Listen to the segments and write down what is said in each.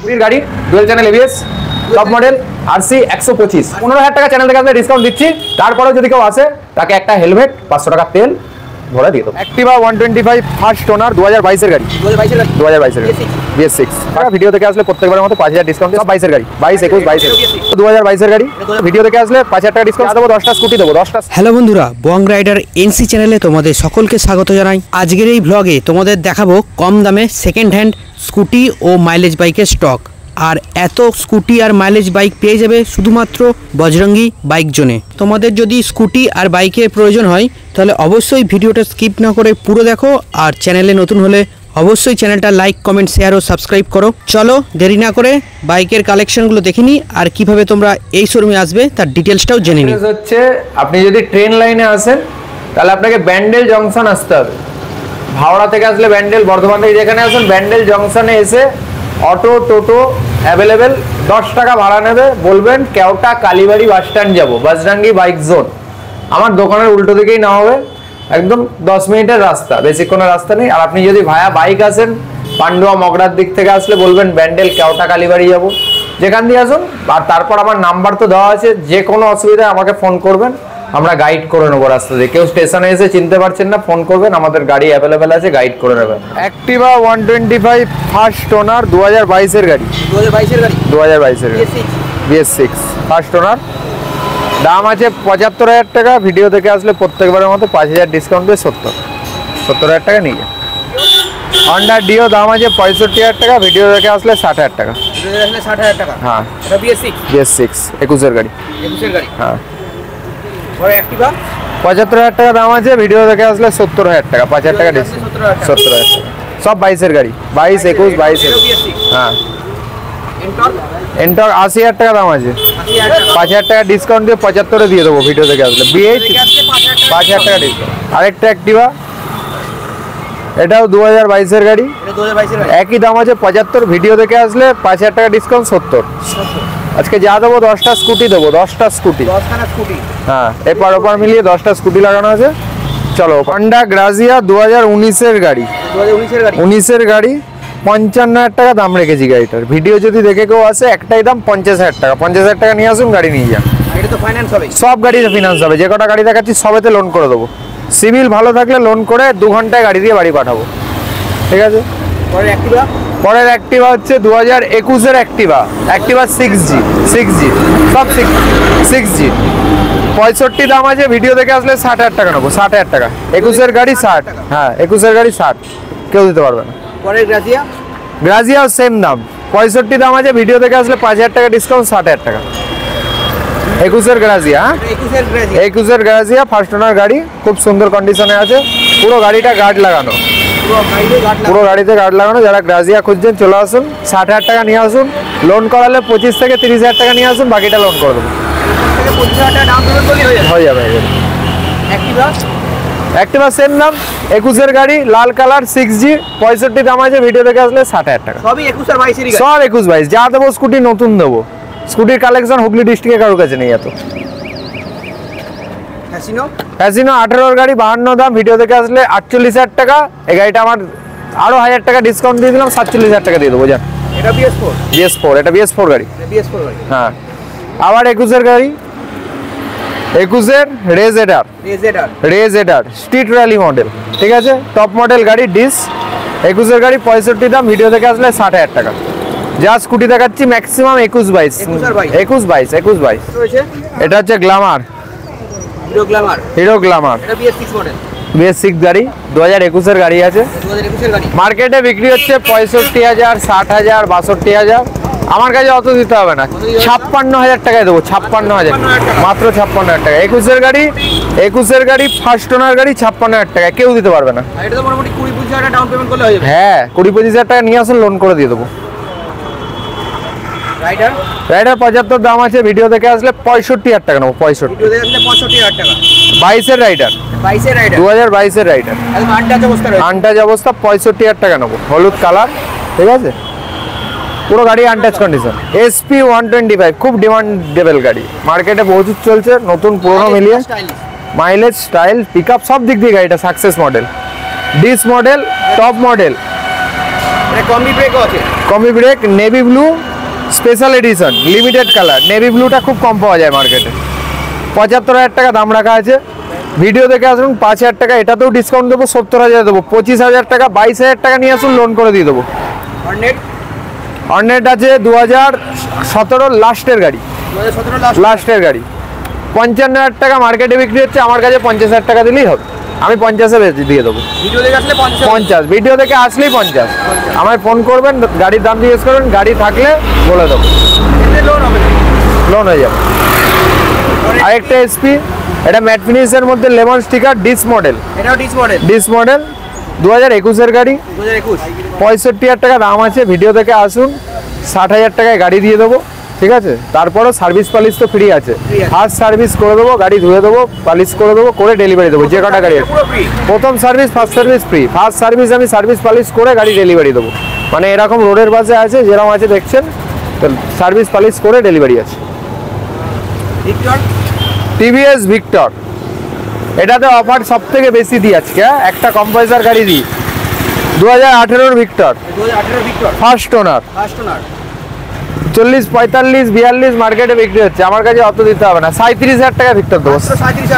পুরীর গাড়ি dual channel ABS top model RC 125 15,000 টাকা চ্যানেল থেকে আমরা ডিসকাউন্ট দিচ্ছি। তারপরেও যদি কেউ আসে তাকে একটা হেলমেট 500 টাকা তেল ভরে দিয়ে দেবো। অ্যাক্টিভা 125 ফার্স্ট ওনার 2022 এর গাড়ি 2022 এর BS6 ভিডিও থেকে আসলে প্রত্যেকবারের মতো 5000 ডিসকাউন্ট সব 22 এর গাড়ি 22 21 22 2022 এর গাড়ি ভিডিও থেকে আসলে 5000 টাকা ডিসকাউন্ট দেবো। 10টা স্কুটি দেবো 10টা। হ্যালো বন্ধুরা, বং রাইডার এনসি চ্যানেলে তোমাদের সকলকে স্বাগত জানাই। আজকের এই ব্লগে তোমাদের দেখাবো কম দামে সেকেন্ড হ্যান্ড স্কুটি ও মাইলেজ বাইকের স্টক। আর এত স্কুটি আর মাইলেজ বাইক পেয়ে যাবে শুধুমাত্র বজরঙ্গি বাইক জোনে। তোমাদের যদি স্কুটি আর বাইকের প্রয়োজন হয় তাহলে অবশ্যই ভিডিওটা স্কিপ না করে পুরো দেখো। আর চ্যানেলে নতুন হলে অবশ্যই চ্যানেলটা লাইক কমেন্ট শেয়ার ও সাবস্ক্রাইব করো। চলো দেরি না করে বাইকের কালেকশনগুলো দেখে নিই আর কিভাবে তোমরা এই শোরুমে আসবে তার ডিটেলসটাও জেনে নিই। হচ্ছে আপনি যদি ট্রেন লাইনে আসেন তাহলে আপনাকে ব্যান্ডেল জংশন আসতে হবে। হাওড়া থেকে আসলে ব্যান্ডেল, বর্ধমান থেকে যেখানে আসেন ব্যান্ডেল জংশনে এসে অটো টোটো অ্যাভেলেবেল 10 টাকা ভাড়া নেবে। বলবেন কেওটা কালীবাড়ি বাস স্ট্যান্ড যাবো, বজরঙ্গি বাইক জোন। আমার দোকানের উল্টো দিকেই না হবে, একদম 10 মিনিটের রাস্তা, বেশি কোনো রাস্তা নেই। আর আপনি যদি ভায়া বাইক আসেন পান্ডুয়া মগরার দিক থেকে আসলে বলবেন ব্যান্ডেল কেওটা কালীবাড়ি যাবো, যেখান দিয়ে আসুন। আর তারপর আমার নাম্বার তো দেওয়া আছে, যে কোনো অসুবিধায় আমাকে ফোন করবেন, আমরা গাইড করে নেবো রাস্তা দিয়ে। কেউ স্টেশনে এসে চিনতে পারছেন না, ফোন করবেন, আমাদের গাড়ি অ্যাভেলেবেল আছে, গাইড করে নেবেন। অ্যাক্টিভা 125 ফার্স্ট ওনার 2022 এর গাড়ি 2022 এর BS6 ফার্স্ট ওনার। দাম আছে 75,000 টাকা। ভিডিও থেকে আসলে প্রত্যেকবারের মতো 5000 ডিসকাউন্ট দিয়ে 70,000 টাকা নিয়ে যান। হন্ডা ডিও দাম আছে 65,000 টাকা। ভিডিও থেকে আসলে 60,000 টাকা। হ্যাঁ BS6 21 এর গাড়ি হ্যাঁ। 75,000 টাকা দাম আছে। ভিডিও দেখে আসলে 70,000 টাকা, 5,000 টাকা ডিসকাউন্ট। 70,000 টাকা সব 22 এর গাড়ি 22 21 22 হ্যাঁ। এন্টর 80,000 টাকা দাম আছে। 5,000 টাকা ডিসকাউন্ট দিয়ে 75 দিয়ে দেবো। ভিডিও দেখে আসলে BH 5,000 টাকা ডিসকাউন্ট। আরেকটা অ্যাক্টিভা, এটাও 2022 এর গাড়ি, একই দাম আছে 75। ভিডিও দেখে আসলে 5,000 টাকা ডিসকাউন্ট 70। আজকে যা দেবো 10টা স্কুটি দেবো, 10টা স্কুটি হ্যাঁ, এপার ওপার মিলিয়ে 10টা স্কুটি লাগানো আছে। চলো হন্ডা গ্রাজিয়া 2019 এর গাড়ি 19 এর গাড়ি 55,000 টাকা দাম রেখেছি গাড়িটার। ভিডিও যদি দেখে কেউ আসে একটাই দাম 50,000 টাকা। 50,000 টাকা নিয়ে আসুন, গাড়ি নিয়ে যান। সব গাড়িতে ফিনান্স হবে, যে কটা গাড়ি দেখাচ্ছি সবেতে লোন করে দেবো। সিভিল ভালো থাকলে লোন করে 2 ঘন্টায় গাড়ি দিয়ে বাড়ি পাঠাবো, ঠিক আছে। পরের অ্যাক্টিভা হচ্ছে 2021 এর অ্যাক্টিভা 6G সব 6G 65 দাম আছে। ভিডিও দেখে আসলে 60,000 টাকা নেবো, 60,000 টাকা। 21 এর গাড়ি 60, হ্যাঁ 21 এর গাড়ি 60, কেউ দিতে পারবে না। গ্রাজিয়া সেম দাম 65 দাম আছে। ভিডিও দেখে আসলে 5,000 টাকা ডিসকাউন্ট, 60,000 টাকা। 21 এর গ্রাজিয়া, 21 এর গ্রাজিয়া ফার্স্ট ওনার গাড়ি, খুব সুন্দর কন্ডিশনে আছে। পুরো গাড়িটা গার্ড লাগানো, পুরো গাড়িতে গার্ড লাগানো। যারা গ্রাজিয়া খুঁজছেন চলে আসুন, 60,000 টাকা নিয়ে আসুন। লোন করালে 25 থেকে 30,000 টাকা নিয়ে আসুন, বাকিটা লোন করে দেবো, হয়ে যাবে। অ্যাক্টিভা সেম দাম 21 এর গাড়ি, লাল কালার 6G 65 দাম আছে। ভিডিও দেখে আসলে 60,000 টাকা। সব 21 22 যা দেবো স্কুটি নতুন দেবো। স্কুটির কালেকশন হুগলি ডিস্ট্রিক্টে কারোর কাছে নেই এত। ফ্যাসিনো 18 এর গাড়ি 52 দাম। ভিডিও দেখে আসলে 48,000 টাকা। এই গাড়িটা আমার আরো 1000 টাকা ডিসকাউন্ট দিয়ে দিলাম, 47,000 টাকা দিয়ে দেবো। জান এটা BS4 এটা BS4 গাড়ি হ্যাঁ। আবার 21 এর গাড়ি, 21 এর রেজেডার স্ট্রিট র্যালি মডেল, ঠিক আছে, টপ মডেল গাড়ি ডিস। 21 এর গাড়ি 65 দাম। ভিডিও দেখে আসলে 60,000 টাকা। যা স্কুটি দেখাচ্ছি ম্যাক্সিমাম 21 22 এটা হচ্ছে গ্ল্যামার, হিরো গ্ল্যামার BS6 গাড়ি 2021 এর গাড়ি আছে। মার্কেটে বিক্রি হচ্ছে 65,000 60,000 62,000। আমার কাছে অত দিতে হবে না, 56,000 টাকায় দেবো। 56,000 মাত্র 56,000 টাকা। 21 এর গাড়ি ফার্স্ট ওনার গাড়ি 56,000 টাকা, কেউ দিতে পারবে না। হ্যাঁ 20-25,000 টাকা নিয়ে আসুন, লোন করে দিয়ে দেবো। রাইডার 75 দাম আছে। ভিডিও দেখে আসলে 65,000 টাকা নেবো। 65,000 টাকা। 22 এর রাইডার 2022 এর রাইডার আনটাচ অবস্থা 65,000 টাকা নেবো, হলুদ কালার, ঠিক আছে। পুরো গাড়ি আনটাচ কন্ডিশন। SP 125 খুব ডিমান্ডেবল গাড়ি, মার্কেটে প্রচুর চলছে, নতুন পুরনো মিলিয়ে। মাইলেজ স্টাইল পিকআপ সব দিক দিয়ে গাড়িটা success model, disc model, top model. Combi ব্রেকও আছে। Combi brake, navy blue special edition, limited colour. Navy ব্লুটা খুব কম পাওয়া যায় মার্কেটে। 75,000 টাকা দাম রাখা আছে। ভিডিও দেখে আসুন, 5,000 টাকা এটাতেও ডিসকাউন্ট দেবো, 70,000 দেবো, 25,000 টাকা, 22,000 টাকা নিয়ে আসুন, লোন করে দিয়ে দেবো। হর্নেট আছে 2017 লাস্টের গাড়ি, লাস্টের গাড়ি। 55,000 টাকা মার্কেটে বিক্রি হচ্ছে, আমার কাছে 50,000 টাকা দিলেই হবে, আমি 50-এ দিয়ে দেবো। ভিডিও দেখে আসলে 50, ভিডিও দেখে আসলেই 50। আমায় ফোন করবেন, গাড়ির দাম জিজ্ঞেস করবেন, গাড়ি থাকলে বলে দেবো, লোন হবে, লোন হয়ে যাবে। আরেকটা এসপি, এটা ম্যাট ফিনিশের মধ্যে লেমন স্টিকার, ডিস মডেল, এটাও ডিস মডেল, ডিস মডেল 2021-এর গাড়ি। 2021 65,000 টাকা দাম আছে। ভিডিও দেখে আসুন, 60,000 টাকায় গাড়ি দিয়ে দেবো, ঠিক আছে। তারপরও সার্ভিস পালিশ তো ফ্রি আছে, ফার্স্ট সার্ভিস করে দেবো, গাড়ি ধুয়ে দেবো, পালিশ করে দেবো, করে ডেলিভারি দেবো। যে কটা গাড়ি আছে প্রথম service, first service free. First service আমি সার্ভিস পালিশ করে গাড়ি ডেলিভারি দেবো। মানে এরকম রোডের পাশে আছে, যেরকম আছে দেখছেন, তো সার্ভিস পালিশ করে ডেলিভারি আছে। ভিক্টর, টিভিএস ভিক্টর, এটাতে অফার সব থেকে বেশি দিই আজকে। একটা কম পয়সার গাড়ি দিই, 2018-এর Victor, 2018 Victor, first owner. First owner, 40, 45, 42 মার্কেটে বিক্রি হচ্ছে, আমার কাছে অত দিতে হবে না। 37,000 টাকা ভিক্টর দেবো,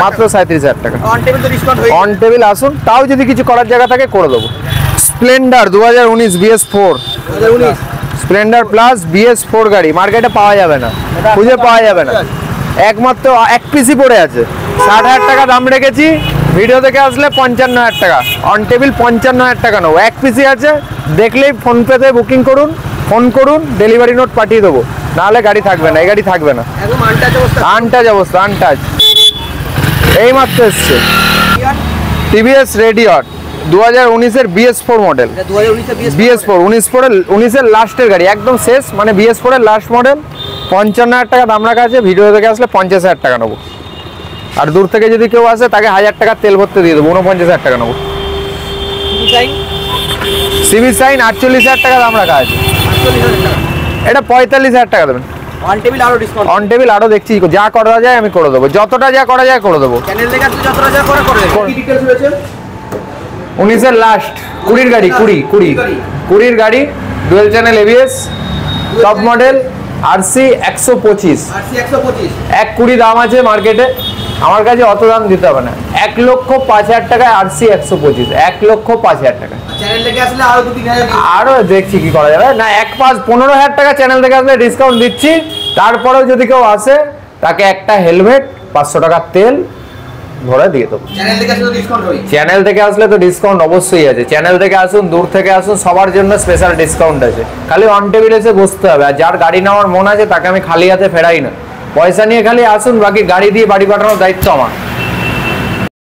মাত্র 37,000 টাকা। অন টেবিল তো ডিসকাউন্ট হয়ে অন টেবিল আসুন, তাও যদি কিছু করার জায়গা থাকে করে দেবো। Splendor 2019 BS4, 2019 Splendor plus BS4 গাড়ি মার্কেটে পাওয়া যাবে না, খুঁজে পাওয়া যাবে না, একমাত্র এক পিসই পড়ে আছে। 60,000 টাকা দাম রেখেছি, ভিডিও দেখে আসলে 55,000 টাকা, অন টেবিল 55,000 টাকা নেবো। এক পিসই আছে, দেখলেই ফোনপেতে বুকিং করুন, ফোন করুন, ডেলিভারি নোট পাঠিয়ে দেবো, নাহলে গাড়ি থাকবে না, এই গাড়ি থাকবে না। একদম আনটাচ অবস্থা, আনটাচ অবস্থা, আনটাচ। এই মাত্র এসছে টিভিএস রেডিয়ট 2019-এর BS4 মডেল, এটা 2019 BS4 19-এর লাস্টের গাড়ি, একদম শেষ, মানে BS4-এর লাস্ট মডেল। 55,000 টাকা দাম রাখা আছে। ভিডিও দেখে আসলে 50,000 টাকা নেবো। আর দূর থেকে যদি কেউ আসে, তাকে 1,000 টাকা তেল ভরতে দিয়ে দেবো, 49,000 টাকা নেবো। ডিজাইন সিভি সাইন 48,000 টাকা দাম রাখা আছে। 48,000 টাকা, এটা 45,000 টাকা দেবেন। অন টেবিল আরো ডিসকাউন্ট, অন টেবিল আরও দেখছি, যা করা যায় আমি করে দেবো, যতটা যা করা যায় করে দেবো। চ্যানেল দেখে আসলে যতটা যা করে দেব। কি ডিটেইলস রয়েছে? 19-এর লাস্ট, 20-র গাড়ি, 20-র গাড়ি, dual channel ABS, top model, RC 125, RC 125, 1,20,000 দাম আছে মার্কেটে, আমার কাছে অত দাম দিতে হবে না। 1,05,000 টাকায় RC 125, 1,05,000 টাকা। চ্যানেল দেখে আসলে আরো 2-3,000 আরও দেখছি কি করা যাবে। না, 15,000 টাকা চ্যানেল থেকে আসলে ডিসকাউন্ট দিচ্ছি। তারপরেও যদি কেউ আসে, তাকে একটা হেলমেট, 500 টাকার তেল ভরে দিয়ে দেবো। চ্যানেল দেখে আসলে ডিসকাউন্ট হবে। চ্যানেল থেকে আসলে তো ডিসকাউন্ট অবশ্যই আছে। চ্যানেল থেকে আসুন, দূর থেকে আসুন, সবার জন্য স্পেশাল ডিসকাউন্ট আছে। খালি অন টেবিল এসে বসতে হবে। আর যার গাড়ি নেওয়ার মন আছে, তাকে আমি খালি হাতে ফেরাই না, পয়সা নিয়ে খালি আসুন, বাকি গাড়ি দিয়ে বাড়ি পাঠানোর দায়িত্ব আমার।